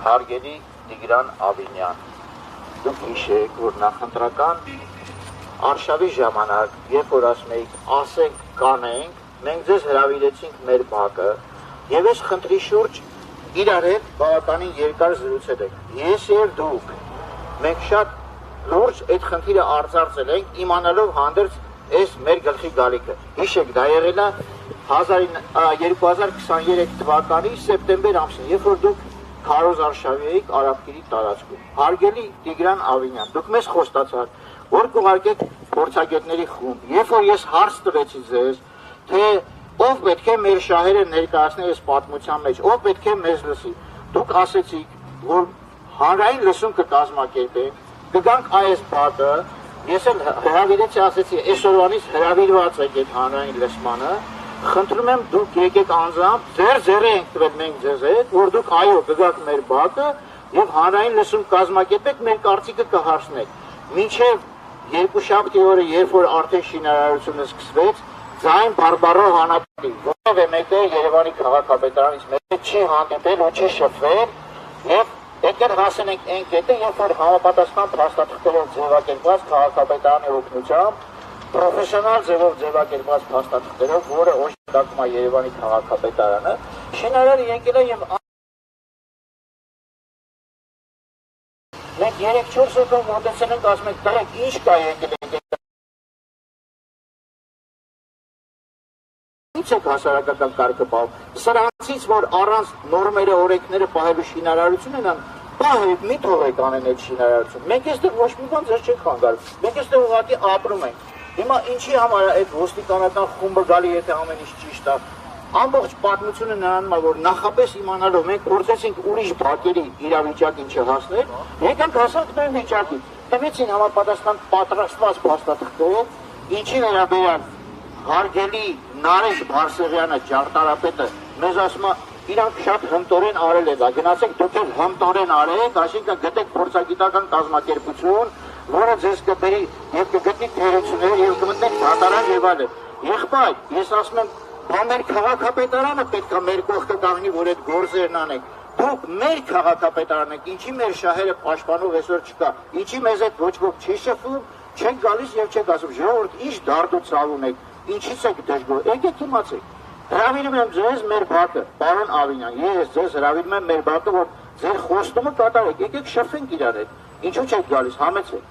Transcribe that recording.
Հարգելի Տիգրան Ավինյան, դուք հիշեք, որ նախընտրական արշավի ժամանակ, երբ որ ասում էիք, ասենք կանենք, մենք ձեզ հրավիրեցինք մեր բակը եւ այս խնդրի շուրջ իրար հետ բավականին երկար զրուցել ենք։ Ես եւ դուք մենք շատ լուրջ այդ խնդիրը արծարծել ենք, իմանալով հանդերձ այս մեր գլխի գալիքը։ Հիշեք, դա եղել է 2023 թվականի սեպտեմբեր ամսին, երբ որ դուք քարոզ արշավի էիք Արաբկիրի տարածքում։ Հարգելի Տիգրան Ավինյան, դուք մեզ խոստացաք, որ կուղարկեք փորձագետների խումբ։ Երբ որ ես հարց տվեցի ձեզ, թե ով պետք է մեր շահերը ներկայացնի այս պատմության մեջ, ով պետք է մեզ լսի, դուք ասեցիք, որ հանրային լսում կկազմակերպենք, կգանք այս բակը, ես էլ հրավիրեցի, ասեցի, այսօրվանից հրավիրված եք այդ հանրային լսմանը, խնդրում եմ դուք եկեք անձամբ, ձեր ենք տվել մենք ձեզ հետ, որ դուք այո կգաք մեր բակը եւ հանրային լսում կազմակերպեք, մեր կարծիքը կհարցնեք։ Մինչեւ երկուշաբթի օրը, երբ որ արդեն շինարարությունը սկսվեց, ձայն բարբառով հանապետի, որովհետեւ մեկը Երևանի քաղաքապետարանից մեկ չի հանդիպել ու չի շփվել եւ եկել հասնենք այն կետը, երբ որ համապատասխան փաստաթղթերով ձևակերպված քաղաքապետարանի օգնությամբ պրոֆեսիոնալ ձևով ձևակերպված փաստաթղթերով, որը օժանդակում է Երևանի քաղաքապետարանը, շինարարը եկել է եւ մենք 3-4 անգամ մոտեցել ենք, ասում ենք, տղեկ, ինչ կա եկել եք ինչ եք հասարակական կարգը պահում, սրանցից, որ առանց նորմերը, օրենքները պահելու շինարարություն են ան, պահեք, մի թողեք անեն այդ շինարարություն, մենք այստեղ ոչ մի բան ձեզ չենք խանգարում, մենք այստեղ ուղղակի ապրում ենք։ Հիմա ինչի համար է այդ ոստիկանական խումբը գալի, եթե ամեն ինչ ճիշտ է։ Ամբողջ պատմությունը նրանում է, որ նախապես իմանալով մենք փորձեցինք ուրիշ բակերի իրավիճակին չհասնել, եկանք հասանք նույն վիճակին։ Տվեցին համապատասխան պատրաստված փաստաթղթերով, ինչի վերաբերյալ հարգելի Նարեկ Բարսեղյանը, ճարտարապետը, մեզ ասում է, իրանք շատ հմտորեն արել է դա, գնացեք դուք էլ հմտորեն արեք, այսինքն գտեք փորձագիտական կազմակերպություն, որը ձեզ կբերի եւ կգտնի թերություններ եւ կմտնեք դատարան եւ այլն։ Եղբայր, ես ասում եմ, բա մեր քաղաքապետարանը պետք է մեր կողքը կանգնի, որ այդ գործերն անենք։ Դուք մեր քաղաքապետարան եք, ինչի մեր շահերը պաշտպանող այսօր չկա, ինչի մեզ այդ ոչ ոք չի շփվում, չեք գալիս եւ չեք ասում, ժողովուրդ, ինչ դարդու ցավում եք, ինչից եք դժգոհ, եկեք իմացեք։ Հրավիրում եմ ձեզ մեր բակը, պարոն Ավինյան, ես ձեզ հրավիրում եմ մեր բակը, որ ձեր խոստումը կատարեք, եկեք շփվենք իրար հետ, ինչու չեք գալիս, համեցեք։